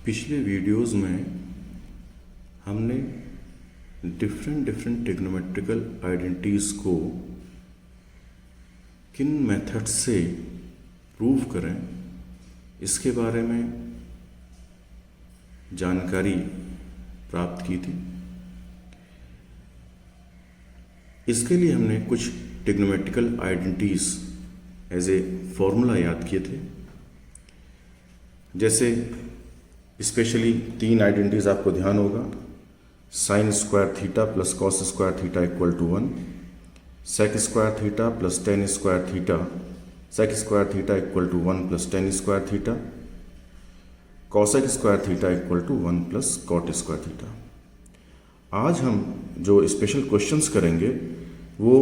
पिछले वीडियोस में हमने डिफरेंट ट्रिग्नोमेट्रिकल आइडेंटिटीज़ को किन मेथड से प्रूव करें इसके बारे में जानकारी प्राप्त की थी। इसके लिए हमने कुछ trigonometrical identities as a formula याद किए थे। जैसे स्पेशली 3 आइडेंटिटीज़ आपको ध्यान होगा, sine square theta plus cos square theta equal to 1, sec square theta plus tan square theta, sec square theta equal to 1 plus tan square theta, cosec square theta equal to 1 plus cot square theta. आज हम जो special questions करेंगे वो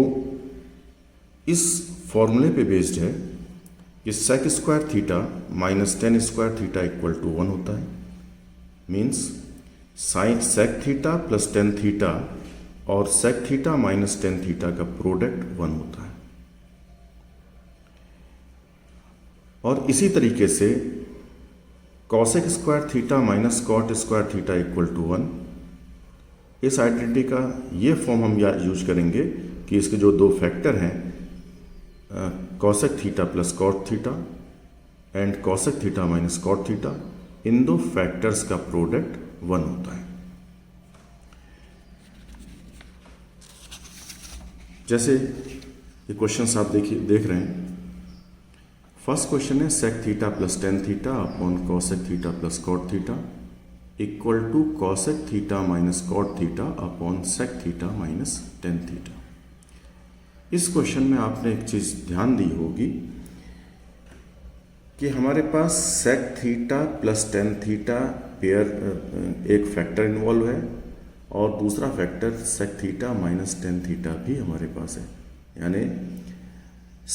इस फॉर्मूले पे based है कि sec square theta minus tan square theta equal to 1 होता है। Means sine sec theta plus tan theta और sec theta minus tan theta का प्रोडक्ट 1 होता है। और इसी तरीके से cosec square theta minus cot square theta equal to 1, इस आइडेंटिटी का ये फॉर्म हम यूज करेंगे कि इसके जो दो फैक्टर हैं cosec theta plus cot theta and cosec theta minus cot theta, इन दो फैक्टर्स का प्रोडक्ट 1 होता है। जैसे ये क्वेश्चन आप देख रहे हैं। फर्स्ट क्वेश्चन है sec theta plus tan theta upon cosec theta plus cot theta equal to cosec theta minus cot theta upon sec theta minus tan theta. इस क्वेश्चन में आपने एक चीज ध्यान दी होगी कि हमारे पास sec theta plus tan theta pair एक फैक्टर इन्वॉल्व है और दूसरा factor sec theta minus tan theta भी हमारे पास है। यानी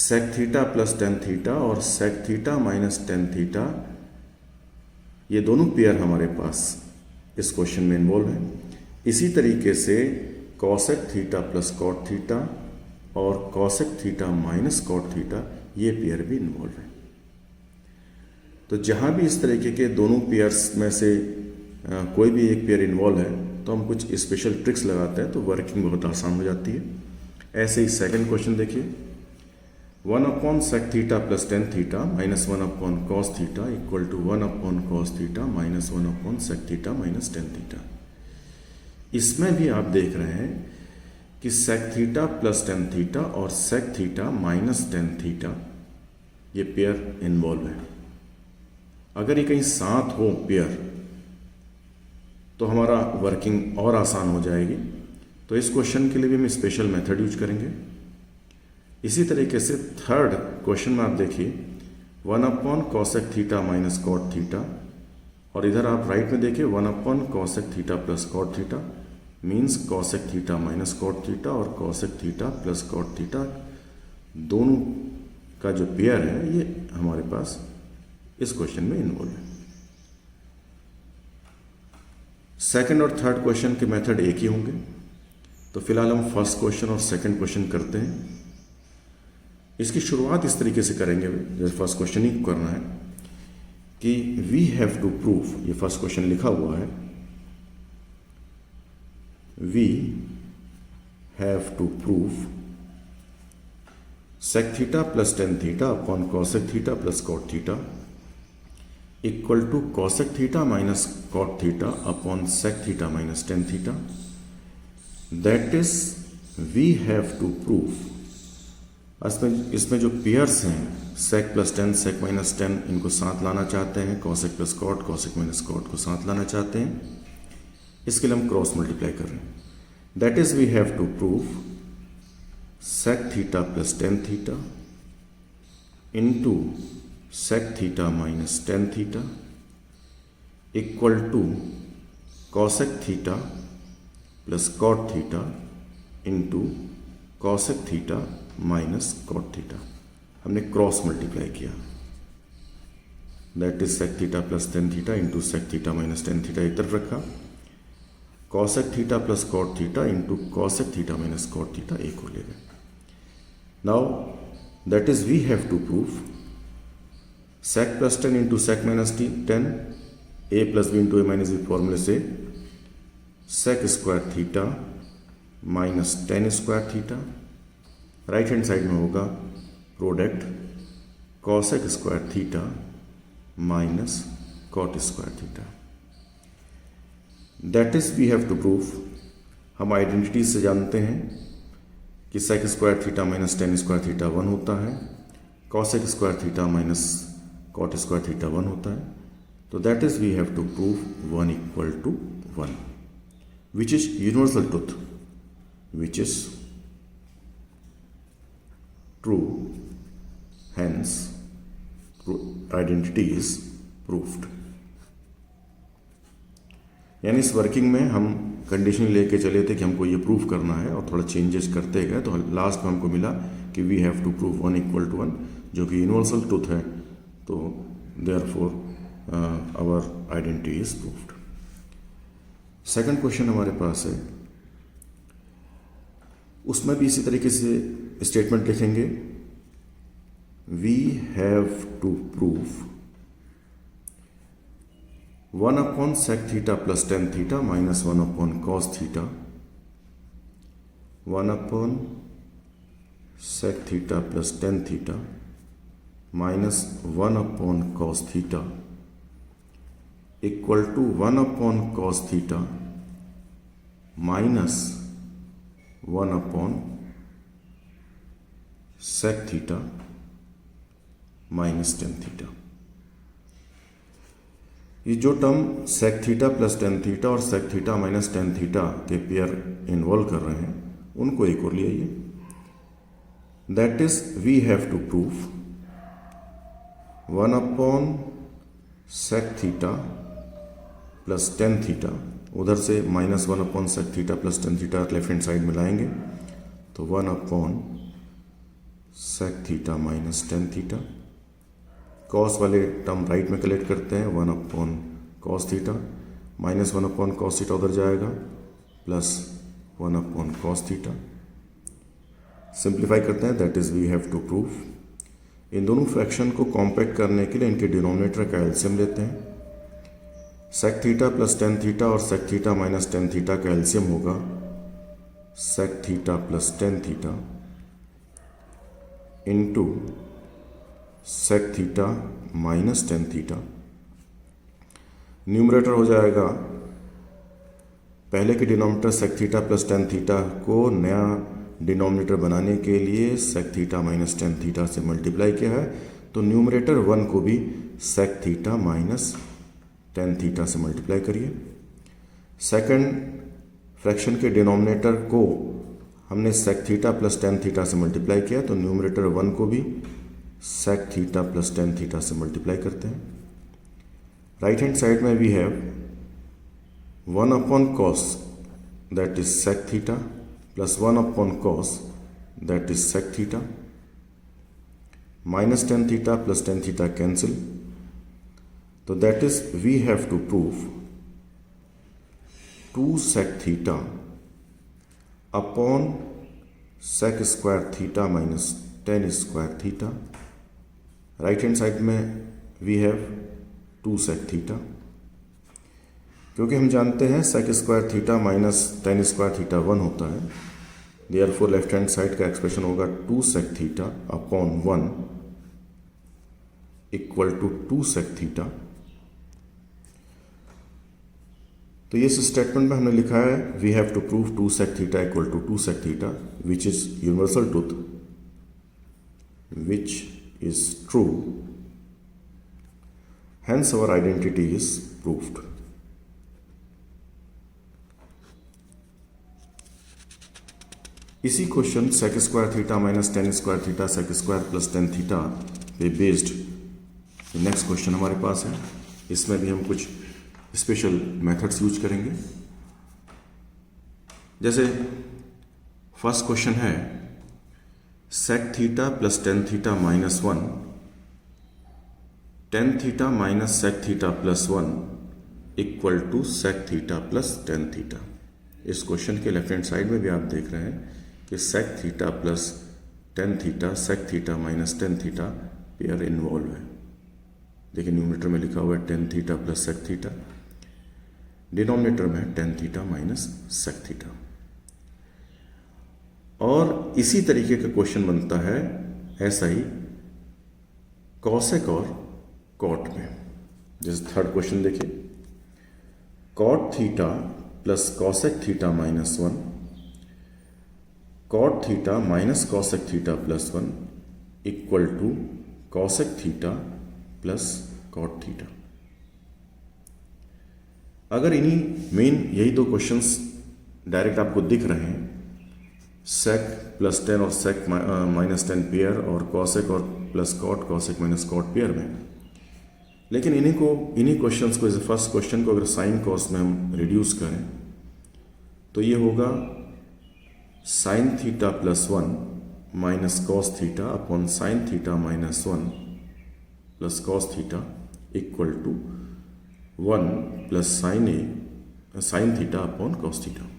sec theta plus tan theta और sec theta minus tan theta, ये दोनों पेयर हमारे पास इस क्वेश्चन में इन्वॉल्व है। इसी तरीके से cosec theta plus cot theta और cosec theta minus cot theta, ये पेयर भी इन्वॉल्व है। तो जहाँ भी इस तरीके के दोनों पेयर्स में से कोई भी एक पेयर इन्वॉल्व है तो हम कुछ स्पेशल ट्रिक्स लगाते हैं तो वर्किंग बहुत आसान हो जाती है। ऐसे ही सेकंड क्वेश्चन देखिए, 1 upon sec theta plus tan theta minus 1 upon cos theta equal to 1 upon cos theta minus 1 upon sec theta minus tan theta. इसमें भी आप देख रहे हैं कि sec theta plus tan theta और sec theta minus tan theta, ये pair involve है। अगर ये कहीं साथ हो पेयर तो हमारा वर्किंग और आसान हो जाएगी। तो इस क्वेश्चन के लिए भी हम स्पेशल मेथड यूज करेंगे। इसी तरीके से थर्ड क्वेश्चन में आप देखिए 1 upon cosec theta minus cot theta, और इधर आप राइट में देखिए 1 upon cosec theta plus cot theta, means cosec theta minus cot theta और cosec theta plus cot theta, दोनों का जो पेयर है ये हमारे पास इस क्वेश्चन में इन्वॉल्व है। सेकंड और थर्ड क्वेश्चन के मेथड एक ही होंगे। तो फिलहाल हम फर्स्ट क्वेश्चन और सेकंड क्वेश्चन करते हैं। इसकी शुरुआत इस तरीके से करेंगे, जैसे फर्स्ट क्वेश्चन ही करना है कि वी हैव टू प्रूव, ये फर्स्ट क्वेश्चन लिखा हुआ है, we have to prove sec theta plus tan theta upon cosec theta plus cot theta equal to cosec theta minus cot theta upon sec theta minus tan theta. That is we have to prove, इसमें जो pairs हैं sec plus tan sec minus tan, इनको साथ लाना चाहते हैं, cosec plus cot cosec minus cot को साथ लाना चाहते हैं। इसके लिए हम क्रॉस मल्टीप्लाई कर रहे हैं। That is we have to prove sec theta plus tan theta into sec theta minus tan theta equal to cosec theta plus cot theta into cosec theta minus cot theta. हमने cross multiply किया। That is sec theta plus tan theta into sec theta minus tan theta एक तरफ रखा, cosec theta plus cot theta into cosec theta minus cot theta एक और ले गए। Now that is we have to prove sec plus 10 into sec minus 10 A plus B into A minus B फॉर्मूले से sec square theta minus tan square theta, right hand side में होगा product cosec square theta minus cot square theta. That is we have to prove, हम identity से जानते हैं कि sec square theta minus tan square theta 1 होता है, cosec square theta minus cot square theta 1 होता है। तो that is we have to prove 1 equal to 1, which is universal truth, which is true, hence identity is proved। यानी इस working में हम condition लेके चले थे कि हमको ये प्रूव करना है और थोड़ा चेंजेस करते गए, तो लास्ट में हमको मिला कि we have to prove 1 equal to 1, जो कि यूनिवर्सल ट्रुथ है। तो therefore our identity is proved. Second question हमारे पास है, उसमें भी इसी तरीके से स्टेटमेंट लिखेंगे, we have to prove 1 upon sec theta plus tan theta minus 1 upon cos theta, 1 upon sec theta plus tan theta minus 1 upon cos theta equal to 1 upon cos theta minus 1 upon sec theta minus tan theta. ये जो term sec theta plus tan theta और sec theta minus tan theta के pair involve कर रहे हैं, उनको एक और ले आइए। That is we have to prove 1 upon sec theta plus tan theta, उधर से minus 1 upon sec theta plus tan theta left hand side में लाएंगे, तो 1 upon sec theta minus tan theta. Cos वाले टर्म राइट में collect करते हैं, 1 upon cos theta minus 1 upon cos theta उधर जाएगा, plus 1 upon cos theta. Simplify करते हैं, that is we have to prove. इन दोनों फ्रैक्शन को कॉम्पैक्ट करने के लिए इनके डिनोमिनेटर का एलसीएम लेते हैं। Sec theta plus tan theta और sec theta minus tan theta का एलसीएम होगा sec theta plus tan theta into sec theta minus tan theta. Numerator हो जाएगा, पहले के denominator sec theta plus tan theta को नया डिनोमिनेटर बनाने के लिए sec theta minus tan theta से मल्टीप्लाई किया है, तो न्यूमरेटर 1 को भी sec theta minus tan theta से मल्टीप्लाई करिए। सेकंड फ्रैक्शन के डिनोमिनेटर को हमने sec theta plus tan theta से मल्टीप्लाई किया, तो न्यूमरेटर 1 को भी sec theta plus tan theta से मल्टीप्लाई करते हैं। राइट हैंड साइड में we have 1 upon cos that is sec theta plus 1 upon cos that is sec theta minus tan theta plus tan theta cancel. तो that is we have to prove 2 sec theta upon sec square theta minus tan square theta. Right hand side में we have 2 sec theta, क्योंकि हम जानते हैं sec square theta minus tan square theta 1 होता है, therefore left hand side का expression होगा 2 sec theta upon 1 equal to 2 sec theta. तो ये स्टेटमेंट में हमने लिखा है we have to prove 2 sec theta equal to 2 sec theta which is universal truth, which is true, hence our identity is proved। इसी question sec square theta minus tan square theta sec square plus tan theta पे based next question हमारे पास है। इसमें भी हम कुछ special methods use करेंगे। जैसे फर्स्ट क्वेश्चन है sec theta plus tan theta minus 1, tan theta minus sec theta plus 1 equal to sec theta plus tan theta. इस क्वेश्चन के लेफ्ट हैंड साइड में भी आप देख रहे हैं कि sec theta plus tan theta sec theta minus tan theta pair involve है। देखिए न्यूमरेटर में लिखा हुआ है tan theta plus sec theta, denominator में है tan theta minus sec theta. और इसी तरीके का क्वेश्चन बनता है ऐसा ही कॉसेक और कॉट में। जैसे थर्ड क्वेश्चन देखिए, cot theta plus cosec theta minus one, cot theta minus cosec theta plus one equal to cosec theta plus cot theta. अगर इन्हीं मेन यही दो क्वेश्चंस डायरेक्ट आपको दिख रहे हैं, सेक प्लस टेन और सेक माइनस टेन पेयर और कॉसेक और plus cot cosec minus cot pair में, लेकिन इन्हीं क्वेश्चंस को, जैसे फर्स्ट क्वेश्चन को अगर साइन कॉस में हम रिड्यूस करें तो ये होगा sine theta plus one minus cos theta upon sine theta minus one plus cos theta equal to one plus sine theta upon cos theta.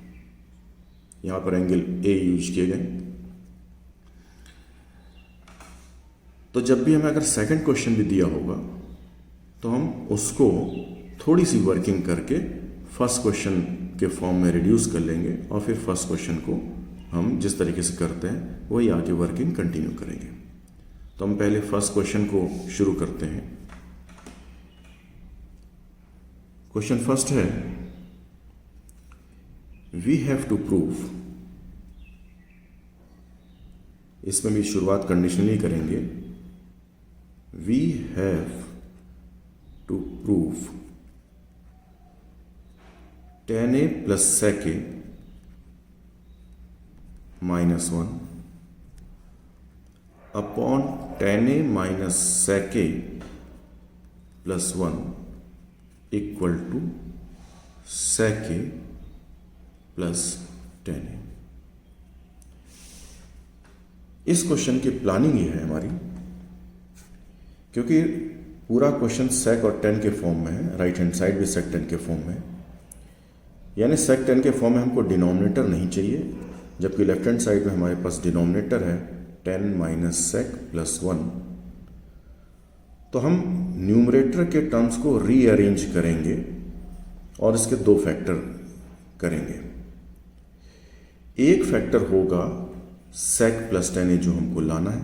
यहाँ पर एंगल ए यूज किए गए। तो जब भी हमें अगर सेकंड क्वेश्चन भी दिया होगा तो हम उसको थोड़ी सी वर्किंग करके फर्स्ट क्वेश्चन के फॉर्म में रिड्यूस कर लेंगे और फिर फर्स्ट क्वेश्चन को हम जिस तरीके से करते हैं वही आगे वर्किंग कंटिन्यू करेंगे। तो हम पहले फर्स्ट क्वेश्चन को शुरू करते हैं। क्वेश्चन फर्स्ट है, वी हैव टू प्रूव, इसमें भी शुरुआत कंडीशनली करेंगे, we have to prove tan a plus sec a minus one upon tan a minus sec a plus one equal to sec a plus tan a। इस question की planning ये है हमारी, क्योंकि पूरा क्वेश्चन sec और tan के form में है, राइट हैंड साइड भी sec tan के फॉर्म में है, यानी sec tan के फॉर्म में हमको डिनोमिनेटर नहीं चाहिए, जबकि लेफ्ट हैंड साइड में हमारे पास डिनोमिनेटर है tan minus sec plus one. तो हम न्यूमरेटर के टर्म्स को रीअरेंज करेंगे और इसके दो फैक्टर करेंगे। एक फैक्टर होगा sec प्लस tan a जो हमको लाना है,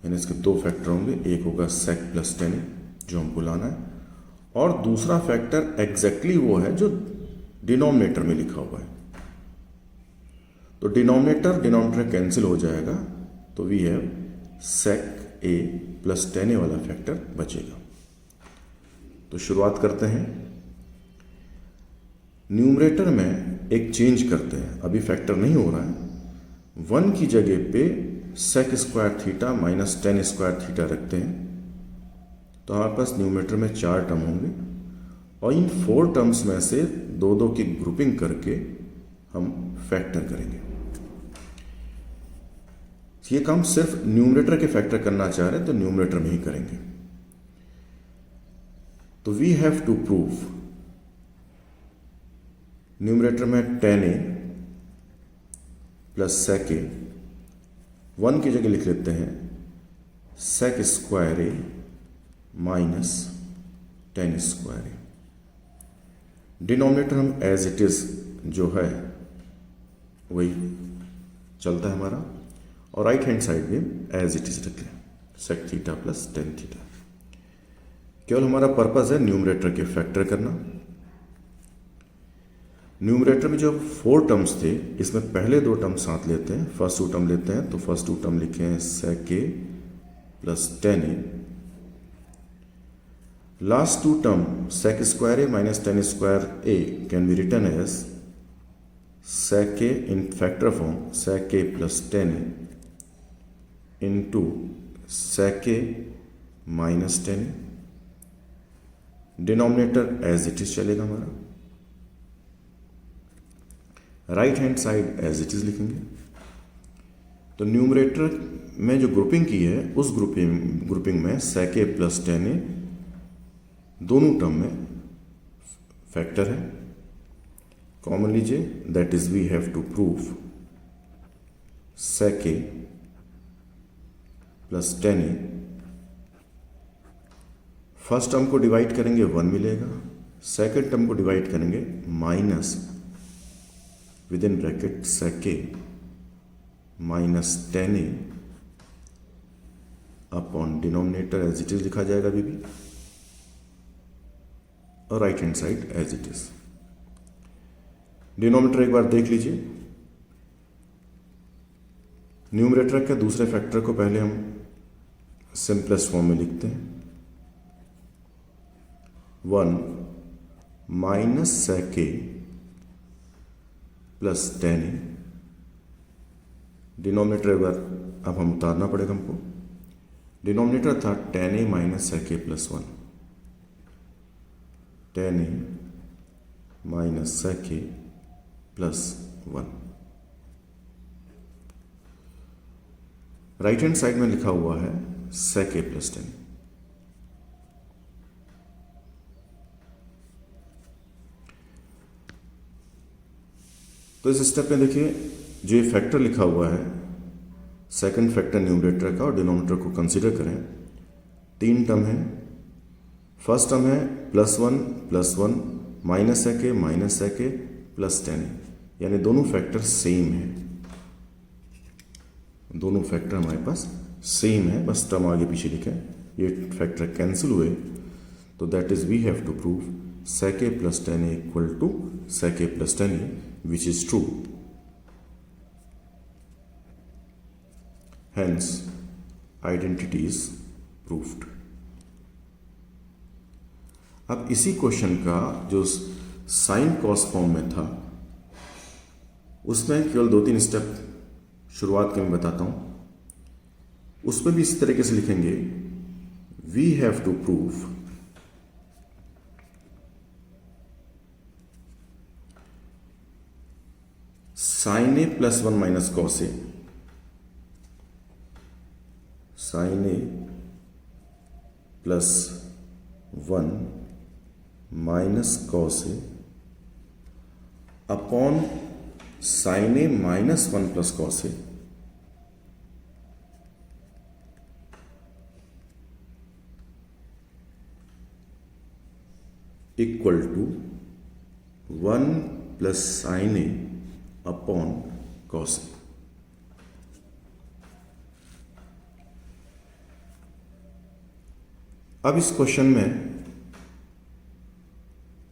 यानी इसके दो फैक्टर होंगे, एक होगा sec प्लस tan a जो हमको लाना है और दूसरा फैक्टर एग्जैक्टली वो है जो डिनोमिनेटर में लिखा हुआ है। तो डिनोमिनेटर कैंसिल हो जाएगा, तो we have sec a plus tan a वाला फैक्टर बचेगा। तो शुरुआत करते हैं, न्यूमरेटर में एक चेंज करते हैं, अभी फैक्टर नहीं हो रहा है, वन की जगह पे sec square theta minus tan square theta रखते हैं। तो हमारे पास न्यूमरेटर में चार टर्म होंगे और इन फोर टर्म्स में से दो दो की ग्रुपिंग करके हम फैक्टर करेंगे। ये काम सिर्फ न्यूमरेटर के फैक्टर करना चाह रहे हैं तो न्यूमरेटर में ही करेंगे। तो we have to prove, numerator में tan a plus sec a, one की जगह लिख लेते हैं sec square a minus tan square a। Denominator हम एज इट इज जो है वही चलता है हमारा, और राइट हैंड साइड में एज इट इज रख लें sec theta plus tan theta. केवल हमारा पर्पस है न्यूमरेटर के फैक्टर करना। न्यूमरेटर में जो फोर टर्म्स थे, इसमें पहले दो टर्म साथ लेते हैं, फर्स्ट टू टर्म लेते हैं, तो फर्स्ट टू टर्म लिखे हैं sec a plus tan a, last two term sec square a minus tan square a can be written as sec a in factor form sec a plus tan a into sec a minus tan a। Denominator as it is चलेगा हमारा, right hand side as it is लिखेंगे। तो numerator में जो grouping की है उस grouping में sec a plus tan a दोनों टर्म में फैक्टर है, कॉमन लीजिए, that is we have to prove sec a plus tan a first term को डिवाइड करेंगे 1 मिलेगा, सेकंड टर्म को डिवाइड करेंगे minus with in bracket sec a minus tan a upon denominator as it is लिखा जाएगा अभी भी, और right hand side as it is. Denominator एक बार देख लीजिए। न्यूमरेटर के दूसरे फैक्टर को पहले हम सिंपलेस्ट फॉर्म में लिखते हैं, 1 minus sec a plus tan a। Denominator एक बार अब हम उतारना पड़ेगा हमको। डिनोमिनेटर था tan a minus sec a plus 1, tan a minus sec a plus 1। Right hand side में लिखा हुआ है sec a प्लस tan। तो इस स्टेप में देखिए, जो ये फैक्टर लिखा हुआ है, सेकंड फैक्टर न्यूमरेटर का, और डिनोमिनेटर को कंसीडर करें, 3 टर्म है। फर्स्ट टर्म है plus one minus sec a plus tan a, यानी दोनों फैक्टर सेम है। दोनों फैक्टर हमारे पास सेम है, बस टर्म आगे पीछे लिखे, ये फैक्टर कैंसिल हुए, तो that is we have to prove sec a plus tan a equal to sec a plus tan a, which is true. Hence, identity is proved. अब इसी क्वेश्चन का जो साइन कॉस फॉर्म में था, उसमें केवल 2-3 स्टेप शुरुआत के मैं बताता हूं। उसमें भी इसी तरीके से लिखेंगे, we have to prove sine A plus 1 minus cos A, sine A plus 1 minus cos A upon sine A minus 1 plus cos A equal to 1 plus sine A upon cos A. अब इस question में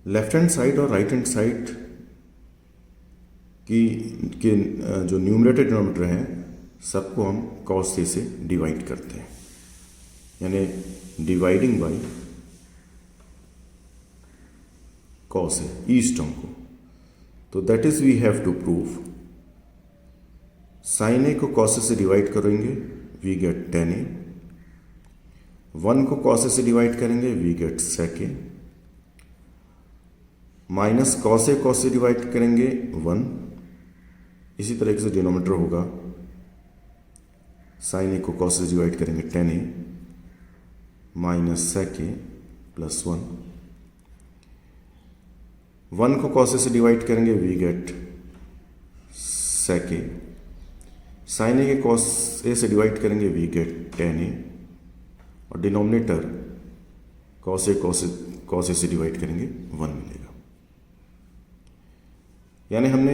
left hand side और right hand side के जो numerator denominator हैं, सबको हम cos A से डिवाइड करते हैं, यानी dividing by cos A, each term को। तो that is we have to prove sine A को कॉस ए से डिवाइड करेंगे, वी गेट tan a, 1 को कॉस ए से डिवाइड करेंगे, we get sec a, minus cos A से divide करेंगे 1। इसी तरीके से डिनोमिनेटर होगा, साइन ए को कॉस से डिवाइड करेंगे tan a minus sec a plus 1। 1 को कॉस ए से डिवाइड करेंगे, we get sec a, sine A के कॉस ए से डिवाइड करेंगे, वी गेट tan a, और डिनोमिनेटर कॉस ए से डिवाइड करेंगे 1 मिलेगा। यानी हमने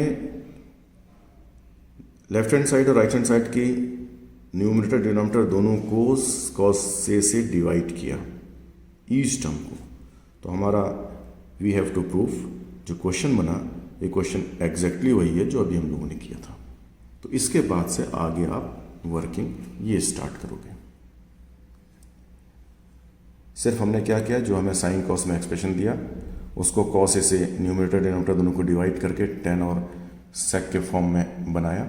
लेफ्ट हैंड साइड और राइट हैंड साइड की न्यूमरेटर डिनोमिनेटर दोनों को कॉस ए से डिवाइड किया, ईच टर्म को। तो हमारा वी हैव टू प्रूफ जो क्वेश्चन बना, ये क्वेश्चन एग्जैक्टली वही है जो अभी हम लोगों ने किया था। तो इसके बाद से आगे आप वर्किंग ये स्टार्ट करोगे। सिर्फ हमने क्या किया, जो हमें साइन कॉस में एक्सप्रेशन दिया, उसको कॉस ए से न्यूमरेटर डिनोमिनेटर दोनों को डिवाइड करके tan और sec के फॉर्म में बनाया,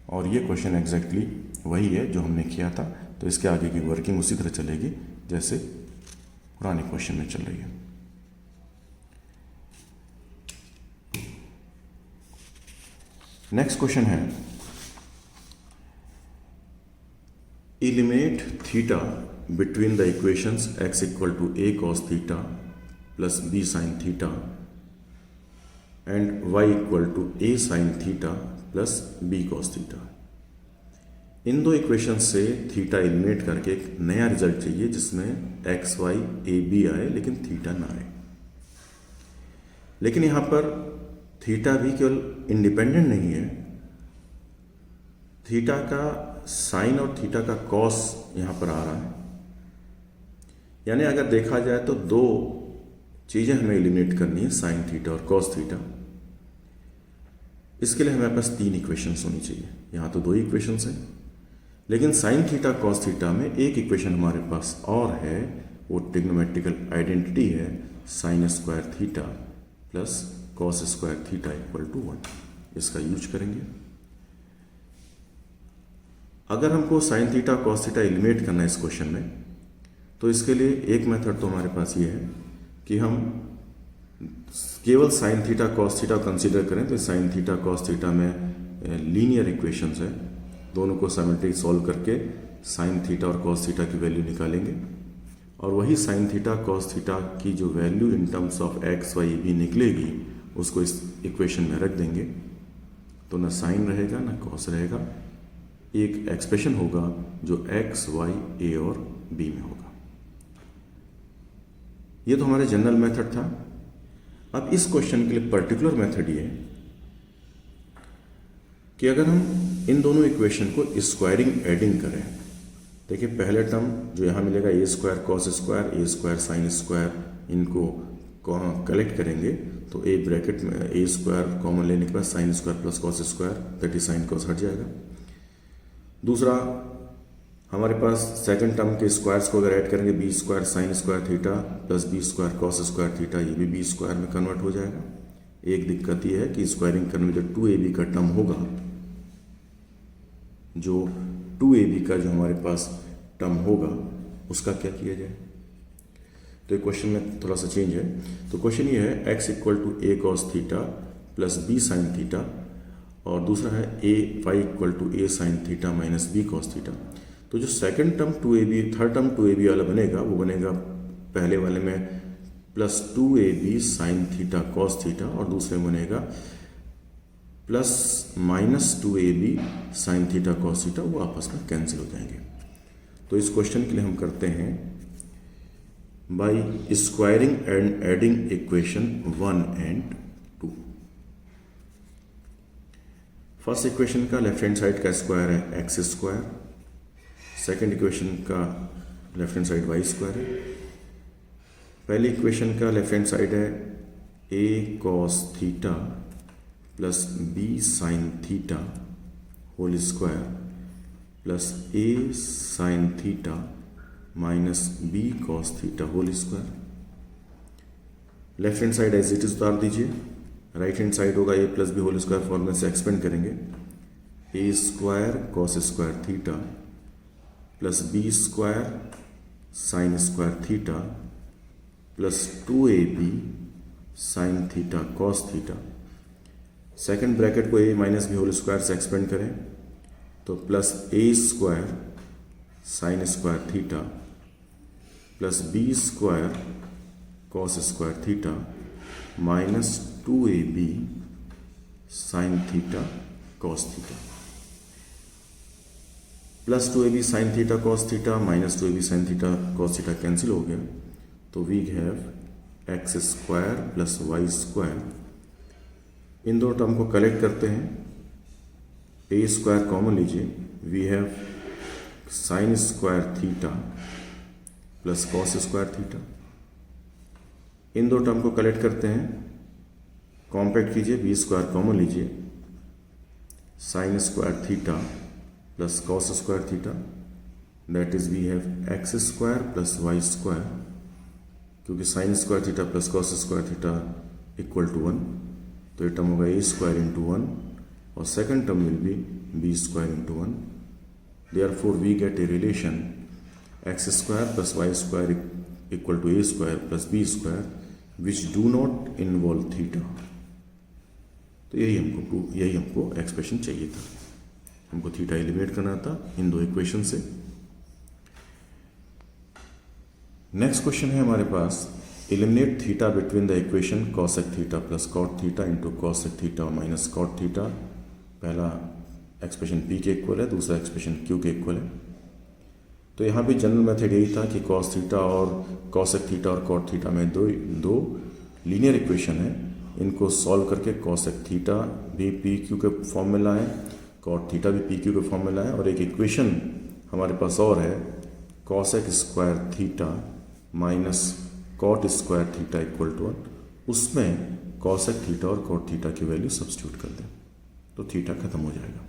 और ये क्वेश्चन एग्जैक्टली वही है जो हमने किया था। तो इसके आगे की वर्किंग उसी तरह चलेगी जैसे पुराने क्वेश्चन में चल रही है। नेक्स्ट क्वेश्चन है, eliminate theta between the equations x equal to a cos theta plus b sin theta and y equal to a sin theta plus b cos theta। इन दो इक्वेशन से थीटा एलिमिनेट करके एक नया result चाहिए जिसमें x Y A B आए लेकिन theta ना आए। लेकिन यहां पर थीटा भी केवल इंडिपेंडेंट नहीं है, थीटा का साइन और थीटा का कॉस यहां पर आ रहा है। यानी अगर देखा जाए तो दो चीजें हमें एलिमिनेट करनी है, साइन थीटा और कॉस थीटा। इसके लिए हमारे पास तीन इक्वेशंस होनी चाहिए। यहां तो दो इक्वेशंस हैं, लेकिन साइन थीटा कॉस थीटा में एक इक्वेशन हमारे पास और है, वो ट्रिग्नोमेट्रिकल आइडेंटिटी है sine square theta plus cos square theta equal to 1। इसका यूज करेंगे। अगर हमको sine theta cos theta eliminate करना है इस क्वेश्चन में, तो इसके लिए एक मेथड तो हमारे पास ये है कि हम केवल sine theta cos theta consider करें। तो साइन थीटा कॉस थीटा में लीनियर इक्वेशंस है, दोनों को साइमल्टेनियसली सॉल्व करके साइन थीटा और कॉस थीटा की वैल्यू निकालेंगे और वही साइन थीटा कॉस थीटा की जो value in terms of x y b निकलेगी उसको इस इक्वेशन में रख देंगे। तो ना साइन रहेगा ना कॉस रहेगा, एक एक्सप्रेशन होगा जो एक्स वाई ए और बी में होगा। ये तो हमारे जनरल मेथड था। अब इस क्वेश्चन के लिए पर्टिकुलर मेथड ये है कि अगर हम इन दोनों इक्वेशन को स्क्वायरिंग एडिंग करें, देखिए पहले टर्म जो यहाँ मिलेगा ए square cos square A square sine square, इनको कलेक्ट करेंगे तो ए ब्रैकेट में ए स्क्वायर कॉमन लेने के बाद sine square plus cos square that is sine cos हट जाएगा। दूसरा हमारे पास सेकंड टर्म के स्क्वायर्स को अगर ऐड करेंगे b square sine square theta plus B square cos square theta, ये भी बी स्क्वायर में कन्वर्ट हो जाएगा। एक दिक्कत ये है कि स्क्वायरिंग करने में जो 2ab का टर्म होगा, जो 2ab का जो हमारे पास टर्म होगा उसका क्या किया जाए। तो ये क्वेश्चन में थोड़ा सा चेंज है। तो क्वेश्चन ये है x equal to A cos theta plus B sine theta, और दूसरा है A Y equal to A sine theta minus B cos theta. तो जो second term 2ab, third term 2ab वाला बनेगा वो बनेगा पहले वाले में plus 2ab sine theta cos theta, और दूसरे में बनेगा plus minus 2ab sine theta cos theta, वो आपस में कैंसिल हो जाएंगे। तो इस क्वेश्चन के लिए हम करते हैं by squaring and adding equation 1 and 2। First equation का लेफ्ट हैंड साइड का स्क्वायर है एक्स स्क्वायर, सेकेंड इक्वेशन का left hand side Y square है। पहली इक्वेशन का लेफ्ट हैंड साइड है A cos theta plus B sine theta whole square plus A sine theta minus B cos theta whole square. Left hand side as it is उतार दीजिए, right hand side होगा ए plus B whole square, फॉर्मूले से expand करेंगे A square cos square theta plus B square sine square theta plus 2ab sine theta cos theta. Second bracket को A minus B whole square से expand करें तो plus A square sine square theta plus B square cos square theta minus 2ab sine theta cos theta. Plus 2ab sine theta cos theta minus 2ab sine theta cos theta cancel हो गया, तो we have X square plus Y square. इन दो term को collect करते हैं, A square common लीजिए, we have sine square theta plus cos square theta. इन दो टर्म को कलेक्ट करते हैं, कॉम्पैक्ट कीजिए, बी स्क्वायर कॉमन लीजिए, sine square theta plus cos square theta, that is we have X square plus Y square, क्योंकि sine square theta plus cos square theta equal to 1, तो ये term होगा ए square into 1 और second term will be b square into 1। Therefore we get a relation x square plus Y square equal to a square plus B square which do not involve theta. तो यही हमको expression चाहिए था, हमको theta eliminate करना था इन दो equation से। नेक्स्ट क्वेश्चन है हमारे पास, eliminate theta between the equation cosec theta plus cot theta into cosec theta minus cot theta. पहला एक्सप्रेशन p के इक्वल है, दूसरा एक्सप्रेशन q के इक्वल है। तो यहाँ भी जनरल मेथड यही था कि कॉस थीटा और कॉसेक थीटा और कॉट थीटा में दो लीनियर इक्वेशन है, इनको सॉल्व करके कॉसेक थीटा भी पी क्यू के फॉर्म में लाएं, कॉट थीटा भी पी क्यू के फॉर्म में लाएं, और एक इक्वेशन हमारे पास और है cosec square theta minus cot square theta equal to 1, उसमें कॉसेक थीटा और कॉट थीटा की वैल्यू सब्स्टिट्यूट कर दें तो थीटा खत्म हो जाएगा।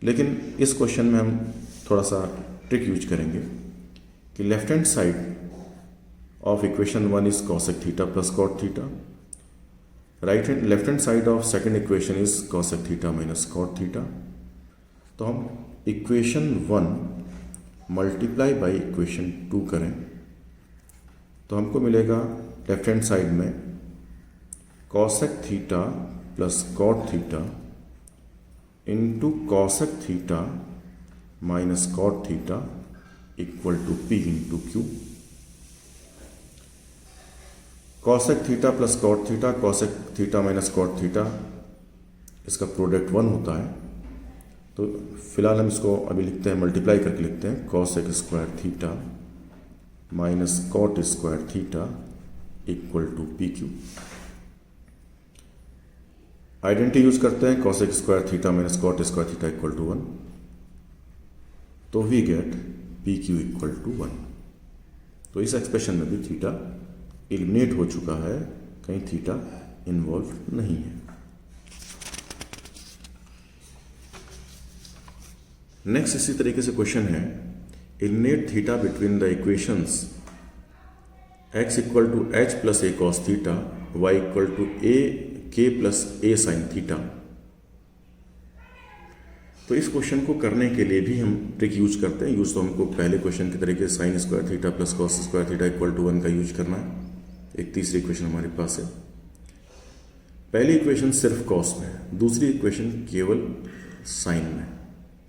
लेकिन इस क्वेश्चन में हम थोड़ा सा ट्रिक यूज करेंगे कि left hand side of equation 1 is cosec theta plus cot theta, left hand side of second equation is cosec theta minus cot theta. तो हम इक्वेशन 1 मल्टीप्लाई बाई इक्वेशन 2 करें तो हमको मिलेगा लेफ्ट हैंड साइड में cosec theta plus cot theta into cosec theta minus cot theta equal to p into q. Cosec theta plus cot theta, cosec theta minus cot theta, इसका product 1 होता है। तो फिलहाल हम इसको अभी लिखते हैं, मल्टीप्लाई करके लिखते हैं cosec square theta minus cot square theta equal to p q. Identity use करते हैं cosec square theta minus cot square theta equal to 1, तो we get p q equal to 1। तो इस एक्सप्रेशन में भी थीटा एलिमिनेट हो चुका है, कहीं थीटा इन्वॉल्व नहीं है। नेक्स्ट इसी तरीके से क्वेश्चन है, eliminate theta between the equations x equal to H plus A cos theta, y equal to A K plus A sine theta. तो इस क्वेश्चन को करने के लिए भी हम ट्रिक यूज करते हैं। यूज तो हमको पहले क्वेश्चन के तरीके sine square theta plus cos square theta equal to 1 का यूज करना है। एक तीसरी इक्वेशन हमारे पास है, पहली इक्वेशन सिर्फ कॉस में है, दूसरी इक्वेशन केवल साइन में।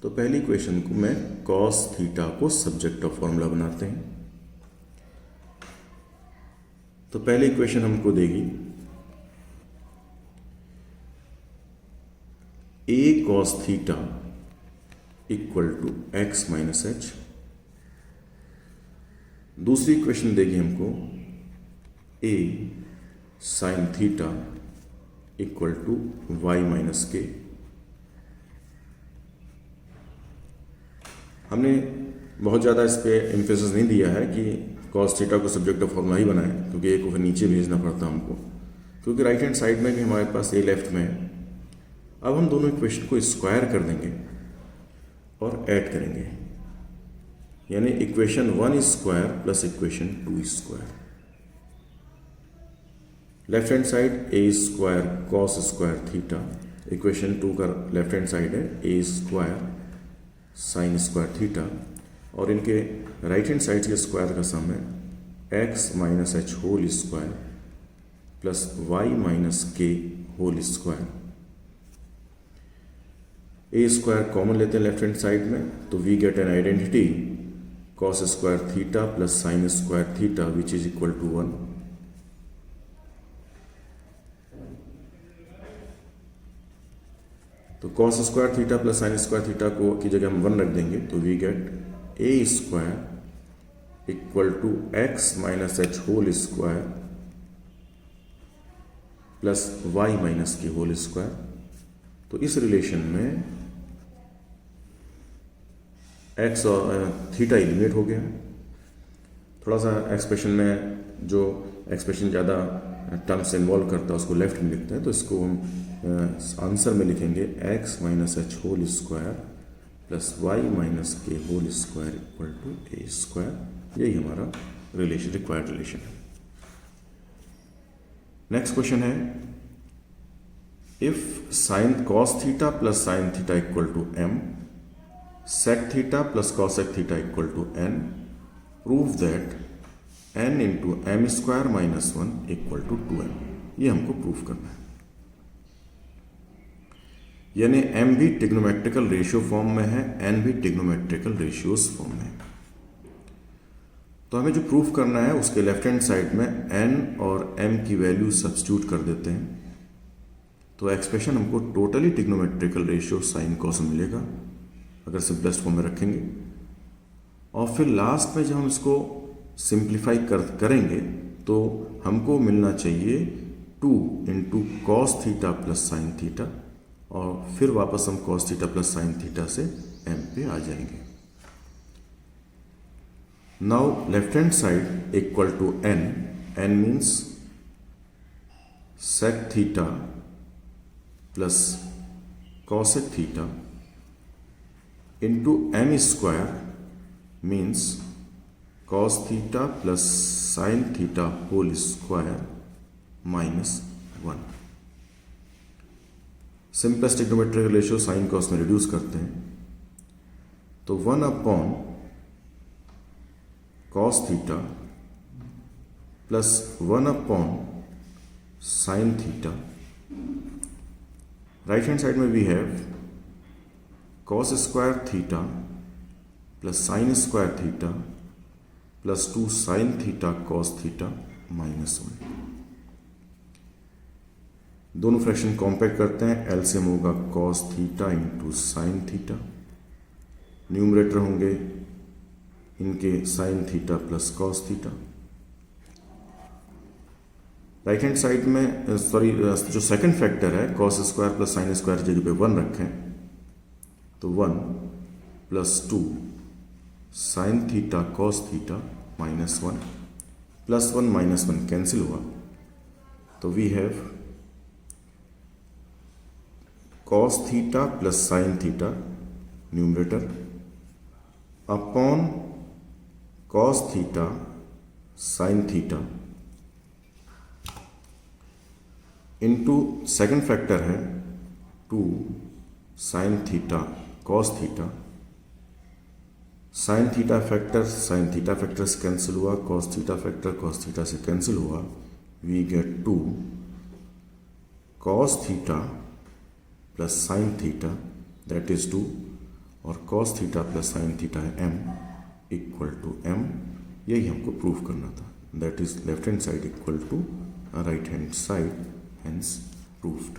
तो पहली इक्वेशन को मैं कॉस थीटा को सब्जेक्ट ऑफ फॉर्मूला बनाते हैं। तो पहली इक्वेशन हमको देगी A cos theta equal to x minus H, दूसरी इक्वेशन देगी हमको A sine theta equal to Y minus K. हमने बहुत ज़्यादा इस पर एम्फेसिस नहीं दिया है कि कॉस थीटा को सब्जेक्ट ऑफ फॉर्मूला ही बनाएं, क्योंकि ए को फिर नीचे भेजना पड़ता हमको, क्योंकि राइट हैंड साइड में भी हमारे पास ए लेफ्ट में है। अब हम दोनों इक्वेशन को स्क्वायर कर देंगे और ऐड करेंगे, यानी equation 1 square plus equation 2 square. Left hand side A square cos square theta, equation 2 का लेफ्ट हैंड साइड है A square sine square theta, और इनके राइट हैंड साइड के स्क्वायर का सम है X minus H whole square plus Y minus के whole square. A square common लेते हैं लेफ्ट हैंड साइड में, तो we get an identity cos square theta plus sine square theta which is equal to 1। तो cos square theta plus sine square theta को की जगह हम 1 रख देंगे, तो we get a square equal to x minus H whole square plus Y minus के whole square. तो इस रिलेशन में एक्स और थीटा एलिमिनेट हो गया। थोड़ा सा एक्सप्रेशन में जो एक्सप्रेशन ज़्यादा टर्म्स इन्वॉल्व करता है उसको लेफ्ट में लिखते हैं, तो इसको हम आंसर में लिखेंगे x minus H whole square plus Y minus के whole square equal to a square. यही हमारा रिलेशन, रिक्वायर्ड रिलेशन है। नेक्स्ट क्वेश्चन है, if sine cos theta plus sine theta equal to m, sec theta plus cosec theta equal to n, prove that n into m square minus 1 equal to 2m। ये हमको proof करना है, यानी m भी trigonometrical ratio form में है, n भी trigonometrical ratios form में है। तो हमें जो प्रूफ करना है उसके लेफ्ट हैंड साइड में n और m की वैल्यू सब्स्टिट्यूट कर देते हैं। तो एक्सप्रेशन हमको totally trigonometrical ratio sine cos मिलेगा अगर सिंपलेस्ट फॉर्म में रखेंगे। और फिर लास्ट में जब हम इसको सिंप्लीफाई करेंगे तो हमको मिलना चाहिए 2 into cos theta plus sine theta, और फिर वापस हम cos theta plus sine theta से m पे आ जाएंगे। Now left hand side equal to n means sec theta plus cosec theta into m square means cos theta plus sine theta whole square minus 1। Simplest trigonometrical ratio sine cos में reduce करते हैं तो 1 upon cos theta plus 1 upon sine theta. Right hand side में we have cos square theta plus sine square theta plus 2 sine theta cos theta minus 1। दोनों fraction compact करते हैं, LCM होगा cos theta into sine theta, numerator होंगे इनके sine theta plus cos theta. Right hand side में जो second factor है cos square plus sine square जगह पे 1 रखें तो 1 plus 2 sine theta cos theta minus 1 plus 1 minus 1 cancel हुआ तो we have cos theta plus sine theta numerator upon cos theta sine theta into second factor है 2 sine theta cos theta. Sine theta factor से cancel हुआ, cos theta से cancel हुआ, we get 2 cos theta plus sine theta that is 2, और cos theta plus sine theta है m equal to m। यही हमको prove करना था, that is left hand side equal to right hand side, hence proved.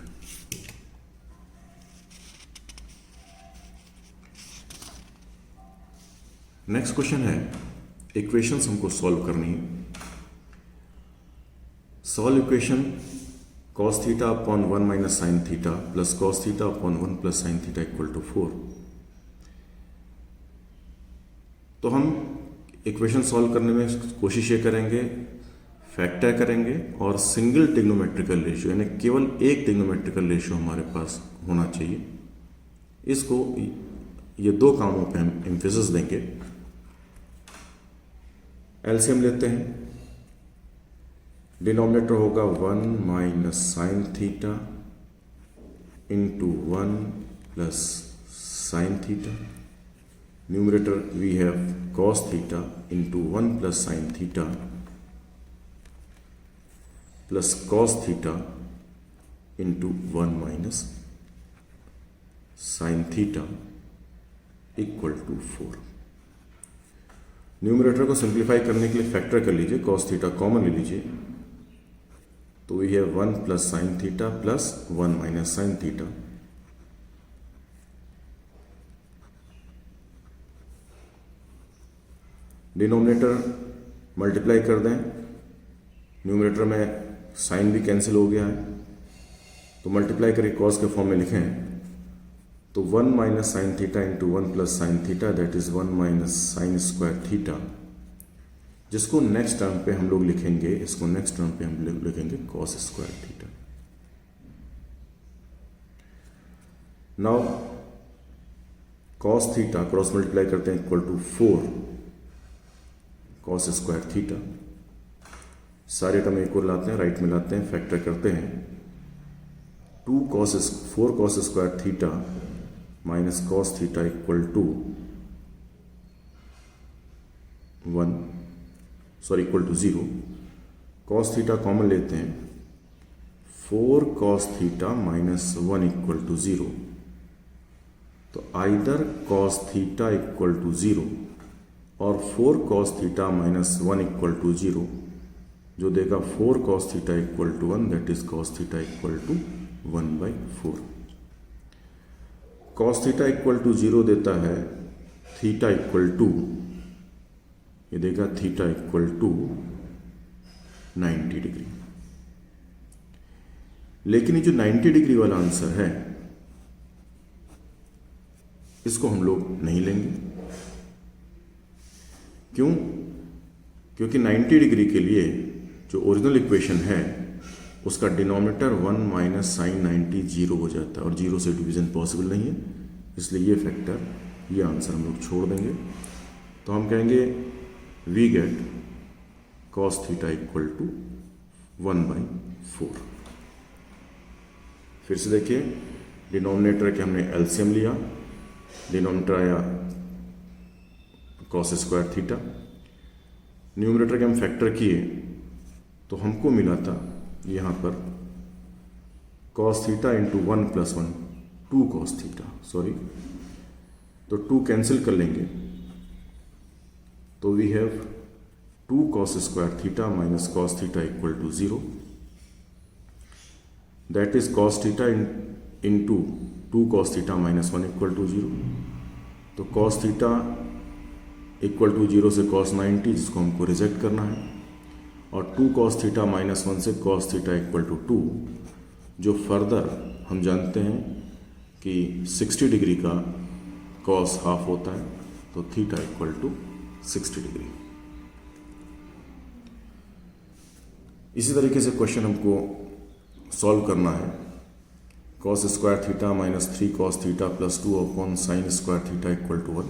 Next question है, equations हमको solve करनी है। Solve equation cos theta upon 1 minus sine theta plus cos theta upon 1 plus sine theta equal to 4। तो हम equation solve करने में कोशिश ये करेंगे, फैक्टर करेंगे और सिंगल ट्रिग्नोमेट्रिकल रेशियो यानी केवल एक ट्रिग्नोमेट्रिकल रेशियो हमारे पास होना चाहिए। इसको ये दो कामों पे हम एम्फेसिस देंगे। एलसीएम लेते हैं, डिनोमिनेटर होगा 1 minus sine theta into 1 plus sine theta, numerator we have cos theta into 1 plus sine theta plus cos theta into 1 minus sine theta equal to 4। Numerator को सिंप्लीफाई करने के लिए फैक्टर कर लीजिए, कॉस थीटा कॉमन ले लीजिए तो we have 1 plus sine theta plus 1 minus sine theta. Denominator multiply कर दें, न्यूमरेटर में साइन भी कैंसिल हो गया है तो मल्टीप्लाई करके कॉस के फॉर्म में लिखें तो 1 minus sine theta into 1 plus sine theta that is 1 minus sign square theta, जिसको नेक्स्ट टर्म पे हम लोग लिखेंगे, इसको नेक्स्ट टर्म पे हम लोग लिखेंगे cos square theta. Now cos theta cross multiply करते हैं equal to 4 cos square theta. सारे टर्म एक और लाते हैं, राइट में लाते हैं, फैक्टर करते हैं 4 cos square theta minus cos theta equal to 0। Cos theta common लेते हैं, 4 cos theta minus 1 equal to 0, तो either cos theta equal to 0 और 4 cos theta minus 1 equal to 0 जो देगा 4 cos theta equal to 1 that is cos theta equal to 1/4। Cos theta equal to 0 देता है theta equal to, ये देगा theta equal to 90 degree. लेकिन ये जो 90 डिग्री वाला आंसर है इसको हम लोग नहीं लेंगे। क्यों? क्योंकि 90 डिग्री के लिए जो ओरिजिनल इक्वेशन है उसका डिनोमिनेटर 1 माइनस साइन 90 जीरो हो जाता है और जीरो से डिवीजन पॉसिबल नहीं है, इसलिए ये फैक्टर, ये आंसर हम लोग छोड़ देंगे। तो हम कहेंगे we get cos theta equal to 1/4। फिर से देखिए, डिनोमिनेटर के हमने एलसीएम लिया, डिनोमिनेटर आया कॉस स्क्वायर थीटा, न्यूमरेटर के हम फैक्टर किए तो हमको मिला था यहाँ पर cos theta into 1 + 1 2 cos theta, sorry, तो 2 कैंसिल कर लेंगे तो we have 2 cos square theta minus cos theta equal to 0, that is cos theta into 2 cos theta minus 1 equal to 0। तो कॉस थीटा इक्वल टू 0 से cos 90 जिसको हमको reject करना है, और 2 कॉस थीटा माइनस 1 से कॉस थीटा इक्वल टू 2, जो further हम जानते हैं कि 60 डिग्री का कॉस हाफ होता है, तो थीटा इक्वल टू 60 डिग्री। इसी तरीके से क्वेश्चन हमको सॉल्व करना है। Cos square theta minus 3 cos theta plus 2 upon sine square theta equal to 1।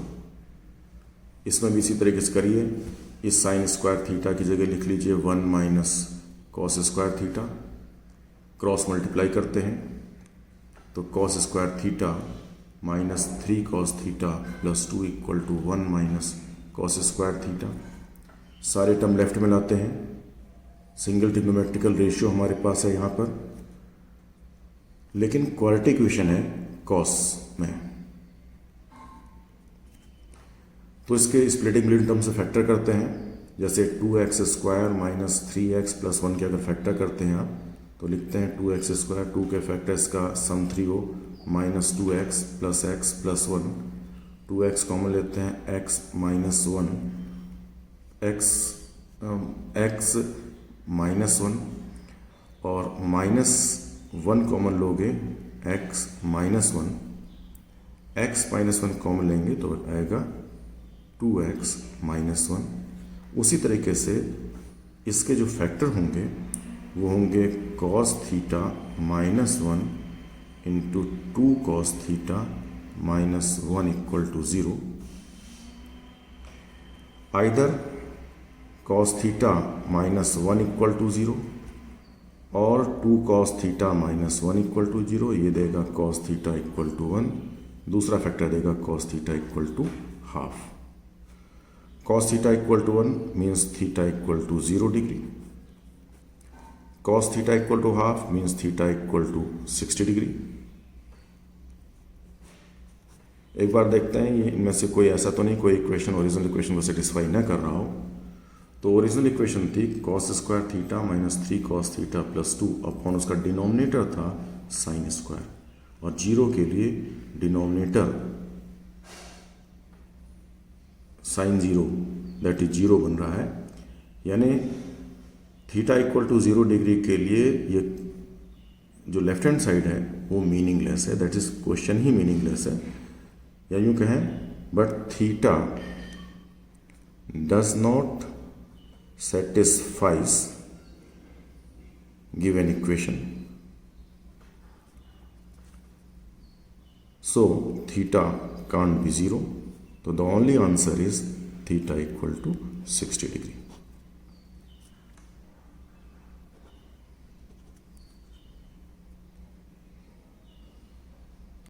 इसमें भी इसी तरीके से करिए, इस साइन स्क्वायर थीटा की जगह लिख लीजिए 1 minus cos square theta, cross multiply करते हैं तो cos square theta minus 3 cos theta plus 2 equal to 1 minus cos square theta. सारे टर्म लेफ्ट में लाते हैं, सिंगल ट्रिग्नोमेट्रिकल रेशियो हमारे पास है यहाँ पर, लेकिन क्वाड्रेटिक इक्वेशन है कॉस में, तो इसके स्प्लिटिंग बिटवीन टर्म से फैक्टर करते हैं। जैसे 2x square minus 3x plus 1 के अगर फैक्टर करते हैं आप तो लिखते हैं 2x स्क्वायर, 2 के फैक्टर्स का सम 3 हो, minus 2x plus x plus 1, 2x common लेते हैं, x माइनस 1, x माइनस 1 और माइनस 1 कॉमन लोगे x minus 1, x minus 1 common लेंगे तो आएगा 2x माइनस 1। उसी तरीके से इसके जो फैक्टर होंगे वो होंगे cos theta minus 1 into 2 cos theta minus 1 equal to 0, either cos theta minus 1 equal to 0 और 2 cos theta minus 1 equal to 0, ये देगा कॉस थीटा इक्वल टू 1, दूसरा फैक्टर देगा cos theta equal to half. cos theta equal to 1 means theta equal to 0 degree. Cos theta equal to half means theta equal to 60 degree. एक बार देखते हैं ये इनमें से कोई ऐसा तो नहीं कोई इक्वेशन ओरिजिनल इक्वेशन को सेटिस्फाई ना कर रहा हो। तो ओरिजिनल इक्वेशन थी cos square theta minus 3 cos theta plus 2 upon उसका डिनोमिनेटर था साइन स्क्वायर, और जीरो के लिए denominator sine zero that is zero बन रहा है, यानी थीटा इक्वल टू 0 डिग्री के लिए ये जो लेफ्ट हैंड साइड है वो मीनिंगलेस है, that is question he meaningless है, या यूं कहें but theta does not satisfies given equation, so theta can't be 0, so the only answer is theta equal to 60 degree.